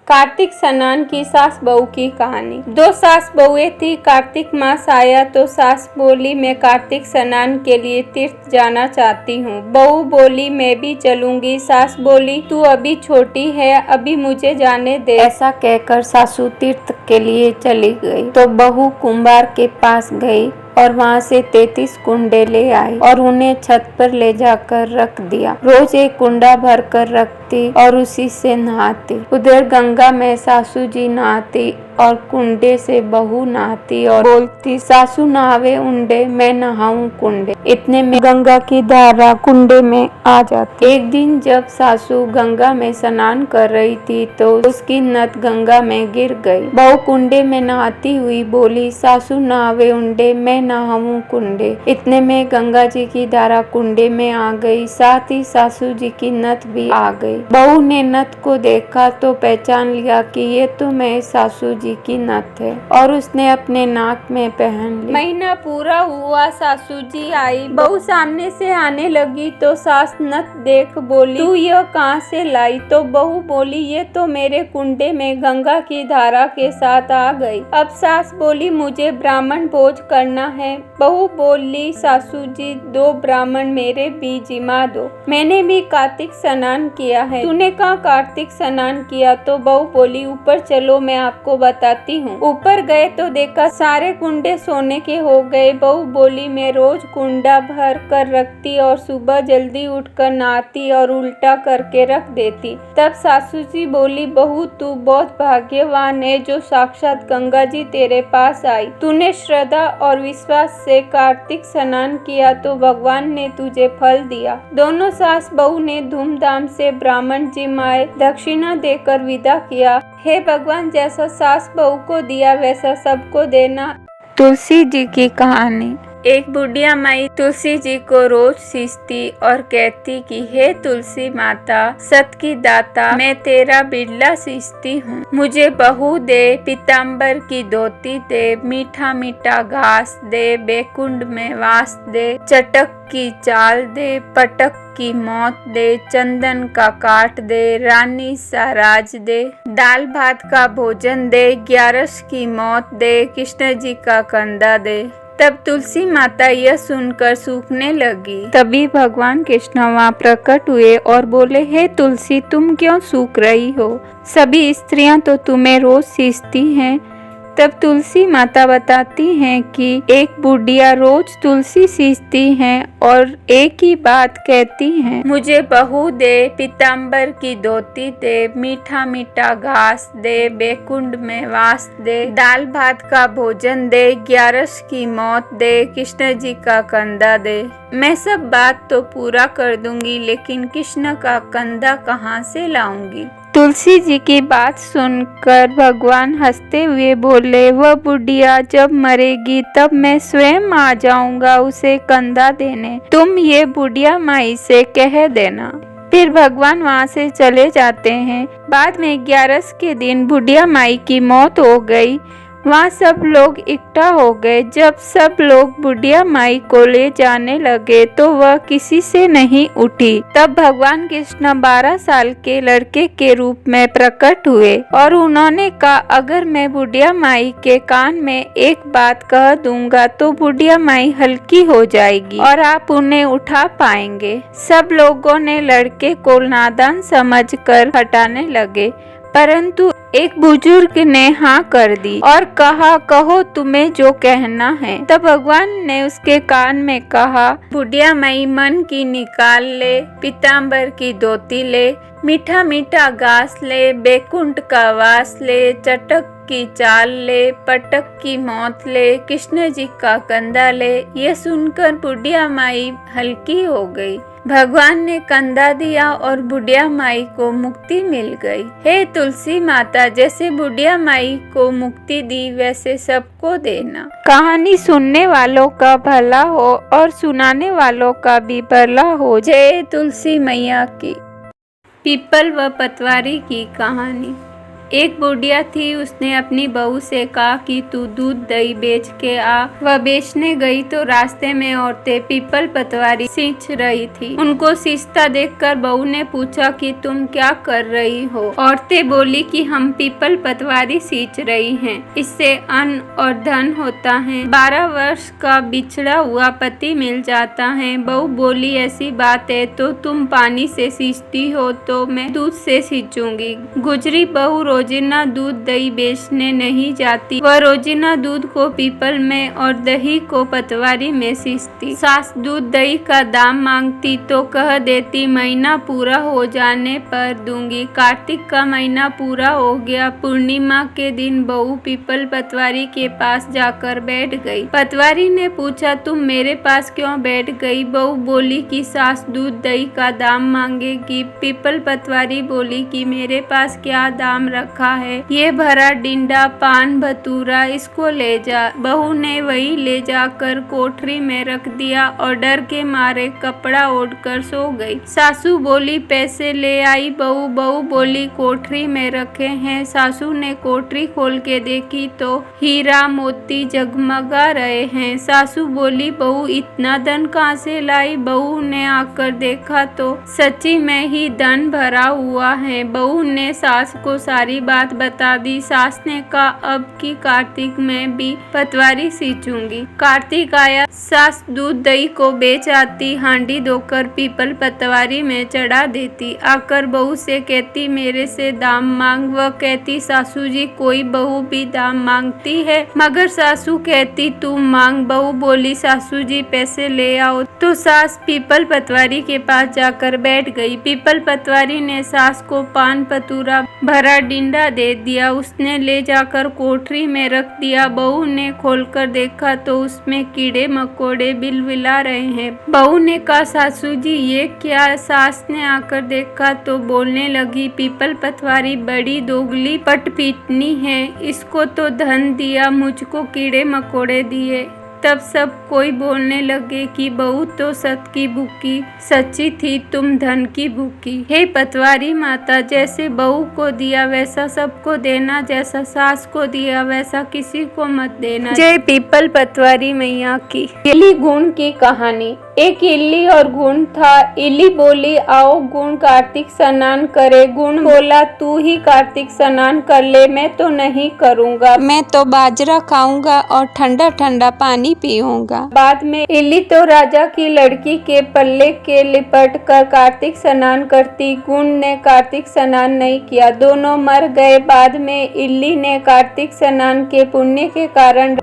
कार्तिक स्नान की सास बहू की कहानी। दो सास बहुएं थी। कार्तिक मास आया तो सास बोली मैं कार्तिक स्नान के लिए तीर्थ जाना चाहती हूँ। बहू बोली मैं भी चलूंगी। सास बोली तू अभी छोटी है, अभी मुझे जाने दे। ऐसा कहकर सासू तीर्थ के लिए चली गई तो बहू कुंभार के पास गई और वहाँ से 33 कुंडे ले आई और उन्हें छत पर ले जाकर रख दिया। रोज एक कुंडा भर कर रखती और उसी से नहाती। उधर गंगा में सासू जी नहाती और कुंडे से बहू नहाती और बोलती सासू नहावे उंडे, मैं नहाऊं कुंडे। इतने में गंगा की धारा कुंडे में आ जाती। एक दिन जब सासू गंगा में स्नान कर रही थी तो उसकी नथ गंगा में गिर गई। बहू कुंडे में नहाती हुई बोली सासू नहावे उंडे, मैं नहाऊं कुंडे। इतने में गंगा जी की धारा कुंडे में आ गई, साथ ही सासू जी की नथ भी आ गई। बहू ने नथ को देखा तो पहचान लिया कि ये तो मैं सासू जी की नथ है और उसने अपने नाक में पहन ली। महीना पूरा हुआ, सासू जी आई। बहू सामने से आने लगी तो सास नथ देख बोली तू यह कहाँ से लाई? तो बहू बोली ये तो मेरे कुंडे में गंगा की धारा के साथ आ गई। अब सास बोली मुझे ब्राह्मण भोज करना है। बहू बोली सासू जी 2 ब्राह्मण मेरे भी जिमा दो, मैंने भी कार्तिक स्नान किया है। तूने कहा कार्तिक स्नान किया? तो बहू बोली ऊपर चलो मैं आपको बताती हूँ। ऊपर गए तो देखा सारे कुंडे सोने के हो गए। बहू बोली मैं रोज कुंडा भर कर रखती और सुबह जल्दी उठकर नहाती और उल्टा करके रख देती। तब सासू जी बोली बहू तू बहुत भाग्यवान है जो साक्षात गंगा जी तेरे पास आई। तूने श्रद्धा और विश्वास से कार्तिक स्नान किया तो भगवान ने तुझे फल दिया। दोनों सास बहू ने धूमधाम से ब्राह्मण जिमाए, दक्षिणा देकर विदा किया। हे भगवान जैसा सास बहू को दिया वैसा सबको देना। तुलसी जी की कहानी। एक बुढ़िया माई तुलसी जी को रोज सींचती और कहती कि हे तुलसी माता सत की दाता, मैं तेरा बिरला सींचती हूँ, मुझे बहू दे, पीताम्बर की धोती दे, मीठा मीठा घास दे, बेकुंड में वास दे, चटक की चाल दे, पटक की मौत दे, चंदन का काट दे, रानी सा राज दे, दाल भात का भोजन दे, 11 की मौत दे, कृष्ण जी का कंधा दे। तब तुलसी माता यह सुनकर सूखने लगी। तभी भगवान कृष्ण वहाँ प्रकट हुए और बोले हे तुलसी तुम क्यों सूख रही हो? सभी स्त्रियां तो तुम्हें रोज सींचती हैं। तब तुलसी माता बताती हैं कि एक बुढ़िया रोज तुलसी सींचती हैं और एक ही बात कहती हैं मुझे बहू दे, पीताम्बर की धोती दे, मीठा मीठा घास दे, बेकुंड में वास दे, दाल भात का भोजन दे, 11 की मौत दे, कृष्ण जी का कंधा दे। मैं सब बात तो पूरा कर दूंगी लेकिन कृष्ण का कंधा कहाँ से लाऊंगी? तुलसी जी की बात सुनकर भगवान हंसते हुए बोले वह बुढ़िया जब मरेगी तब मैं स्वयं आ जाऊंगा उसे कंधा देने, तुम ये बुढ़िया माई से कह देना। फिर भगवान वहाँ से चले जाते हैं। बाद में 11 के दिन बुढ़िया माई की मौत हो गई। वहाँ सब लोग इकट्ठा हो गए। जब सब लोग बुढ़िया माई को ले जाने लगे तो वह किसी से नहीं उठी। तब भगवान कृष्ण 12 साल के लड़के के रूप में प्रकट हुए और उन्होंने कहा अगर मैं बुढ़िया माई के कान में एक बात कह दूंगा तो बुढ़िया माई हल्की हो जाएगी और आप उन्हें उठा पाएंगे। सब लोगों ने लड़के को नादान समझकर हटाने लगे, परंतु एक बुजुर्ग ने हाँ कर दी और कहा कहो तुम्हें जो कहना है। तब भगवान ने उसके कान में कहा बुढ़िया माई मन की निकाल ले, पीताम्बर की धोती ले, मीठा मीठा घास ले, बेकुंठ का वास ले, चटक की चाल ले, पटक की मौत ले, कृष्ण जी का कंधा ले। ये सुनकर बुढ़िया माई हल्की हो गई। भगवान ने कंधा दिया और बुढ़िया माई को मुक्ति मिल गई। हे तुलसी माता जैसे बुढ़िया माई को मुक्ति दी वैसे सबको देना। कहानी सुनने वालों का भला हो और सुनाने वालों का भी भला हो। जय तुलसी मैया की। पीपल व पतवारी की कहानी। एक बुढ़िया थी, उसने अपनी बहू से कहा कि तू दूध दही बेच के आ। वह बेचने गई तो रास्ते में औरतें पीपल पतवारी सींच रही थी। उनको सींचता देखकर बहू ने पूछा कि तुम क्या कर रही हो। औरतें बोली कि हम पीपल पतवारी सींच रही हैं, इससे अन्न और धन होता है। 12 वर्ष का बिछड़ा हुआ पति मिल जाता है। बहू बोली ऐसी बात है तो तुम पानी से सींचती हो तो मैं दूध से सींचूंगी। गुजरी बहू रोजिना दूध दही बेचने नहीं जाती, वह रोजिना दूध को पीपल में और दही को पतवारी में सींचती। सास दूध दही का दाम मांगती तो कह देती महीना पूरा हो जाने पर दूंगी। कार्तिक का महीना पूरा हो गया। पूर्णिमा के दिन बहू पीपल पतवारी के पास जाकर बैठ गई। पतवारी ने पूछा तुम मेरे पास क्यों बैठ गई। बहू बोली कि सास दूध दही का दाम मांगेगी। पीपल पतवारी बोली कि मेरे पास क्या दाम रखा है, ये भरा डिंडा पान भतूरा, इसको ले जा। बहू ने वही ले जाकर कोठरी में रख दिया और डर के मारे कपड़ा ओढ़कर सो गई। सासू बोली पैसे ले आई। बहू बोली कोठरी में रखे हैं। सासू ने कोठरी खोल के देखी तो हीरा मोती जगमगा रहे हैं। सासू बोली बहू इतना धन कहाँ से लाई। बहू ने आकर देखा तो सच्ची में ही धन भरा हुआ है। बहू ने सास को सारी बात बता दी। सास ने कहा अब की कार्तिक में भी पतवारी सींचूंगी। कार्तिक आया, सास दूध दही को बेच आती, हांडी धोकर पीपल पतवारी में चढ़ा देती। आकर बहू से कहती मेरे से दाम मांग। वह कहती सासू जी कोई बहू भी दाम मांगती है, मगर सासू कहती तू मांग। बहू बोली सासू जी पैसे ले आओ। तो सास पीपल पतवारी के पास जाकर बैठ गई। पीपल पतवारी ने सास को पान पतूरा भरा डिंडा दे दिया। उसने ले जाकर कोठरी में रख दिया। बहू ने खोलकर देखा तो उसमें कीड़े मकोड़े बिलबिला रहे हैं। बहू ने कहा सासू जी ये क्या। सास ने आकर देखा तो बोलने लगी पीपल पतवारी बड़ी दोगली पटपीटनी है, इसको तो धन दिया, मुझको कीड़े मकोड़े दिए। तब सब कोई बोलने लगे कि बहू तो सत की भूखी, सच्ची थी तुम धन की भूखी। हे पतवारी माता, जैसे बहू को दिया वैसा सबको देना, जैसा सास को दिया वैसा किसी को मत देना। जय पीपल पतवारी मैया की। इल्ली गुण की कहानी। एक इल्ली और गुण था। इल्ली बोली आओ गुण कार्तिक स्नान करे। गुण बोला तू ही कार्तिक स्नान कर ले, मैं तो नहीं करूँगा, मैं तो बाजरा खाऊंगा और ठंडा ठंडा पानी पीऊंगा। बाद में इल्ली तो राजा की लड़की के पल्ले के लिपट कर कार्तिक स्नान करती। गुण ने कार्तिक स्नान नहीं किया, दोनों मर गए। बाद में इल्ली ने कार्तिक स्नान के पुण्य के कारण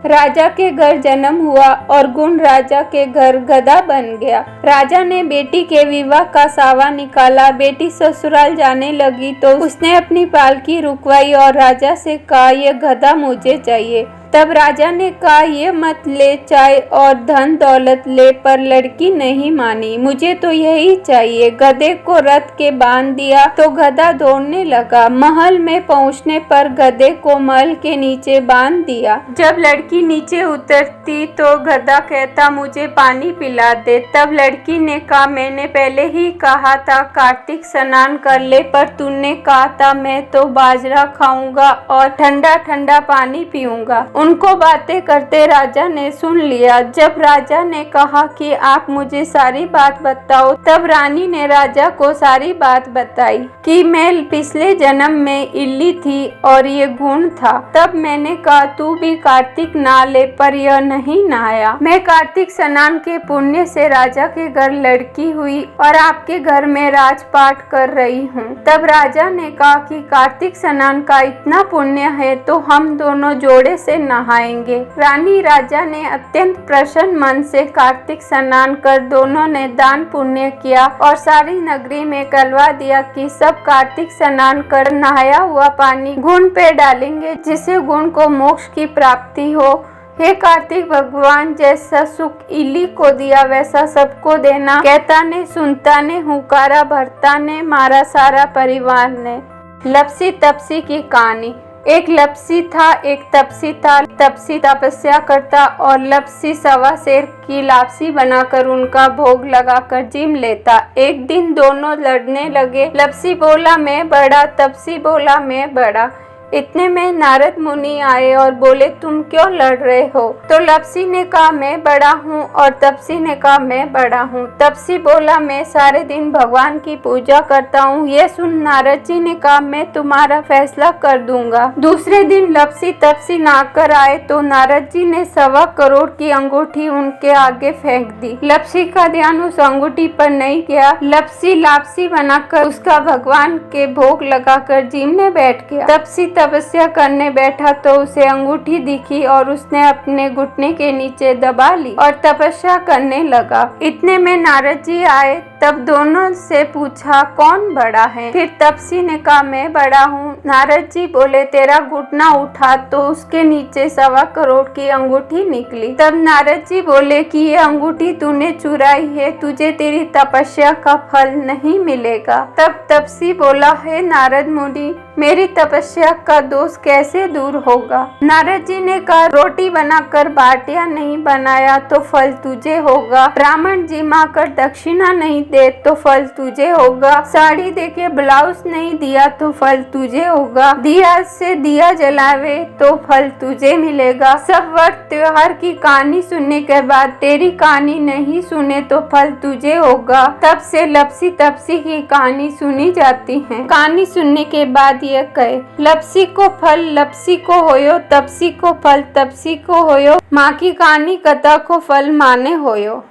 राजा के घर जन्म हुआ और गुण राजा के घर गधा बन गया। राजा ने बेटी के विवाह का सावा निकाला। बेटी ससुराल जाने लगी तो उसने अपनी पालकी रुकवाई और राजा से कहा यह गधा मुझे चाहिए। तब राजा ने कहा ये मत ले, चाहे और धन दौलत ले, पर लड़की नहीं मानी, मुझे तो यही चाहिए। गधे को रथ के बांध दिया तो गधा दौड़ने लगा। महल में पहुंचने पर गधे को महल के नीचे बांध दिया। जब लड़की नीचे उतरती तो गधा कहता मुझे पानी पिला दे। तब लड़की ने कहा मैंने पहले ही कहा था कार्तिक स्नान कर ले, पर तूने कहा था मैं तो बाजरा खाऊंगा और ठंडा ठंडा पानी पीऊंगा। उनको बातें करते राजा ने सुन लिया। जब राजा ने कहा कि आप मुझे सारी बात बताओ, तब रानी ने राजा को सारी बात बताई कि मैं पिछले जन्म में इल्ली थी और ये गुण था। तब मैंने कहा तू भी कार्तिक नहा ले, पर यह नहीं नहाया। मैं कार्तिक स्नान के पुण्य से राजा के घर लड़की हुई और आपके घर में राजपाट कर रही हूँ। तब राजा ने कहा कि कार्तिक स्नान का इतना पुण्य है तो हम दोनों जोड़े से नहाएंगे। रानी राजा ने अत्यंत प्रसन्न मन से कार्तिक स्नान कर दोनों ने दान पुण्य किया और सारी नगरी में कहलवा दिया कि सब कार्तिक स्नान कर नहाया हुआ पानी गुण पे डालेंगे, जिससे गुण को मोक्ष की प्राप्ति हो। हे कार्तिक भगवान, जैसा सुख इल्ली को दिया वैसा सबको देना। कहता ने सुनता ने हुकारा भरता ने, मारा सारा परिवार ने। लपसी तपसी की कहानी। एक लपसी था, एक तपसी था। तपसी तपस्या करता और लपसी सवा शेर की लापसी बनाकर उनका भोग लगाकर जिम लेता। एक दिन दोनों लड़ने लगे। लपसी बोला मैं बड़ा, तपसी बोला मैं बड़ा। इतने में नारद मुनि आए और बोले तुम क्यों लड़ रहे हो? तो लपसी ने कहा मैं बड़ा हूँ और तपसी ने कहा मैं बड़ा हूँ। तपसी बोला मैं सारे दिन भगवान की पूजा करता हूँ। ये सुन नारद जी ने कहा मैं तुम्हारा फैसला कर दूंगा। दूसरे दिन लपसी तपसी नहाकर आए तो नारद जी ने 1.25 करोड़ की अंगूठी उनके आगे फेंक दी। लपसी का ध्यान उस अंगूठी पर नहीं गया। लपसी लापसी बनाकर उसका भगवान के भोग लगाकर जिमने बैठ गया। तपसी तपस्या करने बैठा तो उसे अंगूठी दिखी और उसने अपने घुटने के नीचे दबा ली और तपस्या करने लगा। इतने में नारद जी आए। तब दोनों से पूछा कौन बड़ा है? फिर तपसी ने कहा मैं बड़ा हूँ। नारद जी बोले तेरा घुटना उठा तो उसके नीचे 1.25 करोड़ की अंगूठी निकली। तब नारद जी बोले कि ये अंगूठी तूने चुराई है, तुझे तेरी तपस्या का फल नहीं मिलेगा। तब तपसी बोला है नारद मुनि, मेरी तपस्या का दोष कैसे दूर होगा? नारद जी ने कहा रोटी बनाकर बाटिया नहीं बनाया तो फल तुझे होगा। ब्राह्मण जिमा कर दक्षिणा नहीं दे तो फल तुझे होगा। साड़ी देके ब्लाउज नहीं दिया तो फल तुझे होगा। दिया से दिया जलावे तो फल तुझे मिलेगा। सब व्रत त्योहार की कहानी सुनने के बाद तेरी कहानी नहीं सुने तो फल तुझे होगा। तब से लपसी तपसी की कहानी सुनी जाती है। कहानी सुनने के बाद यह कहे लपसी को फल लपसी को होयो, तपसी को फल तपसी को होयो। माँ की कहानी कथा को फल माने होयो।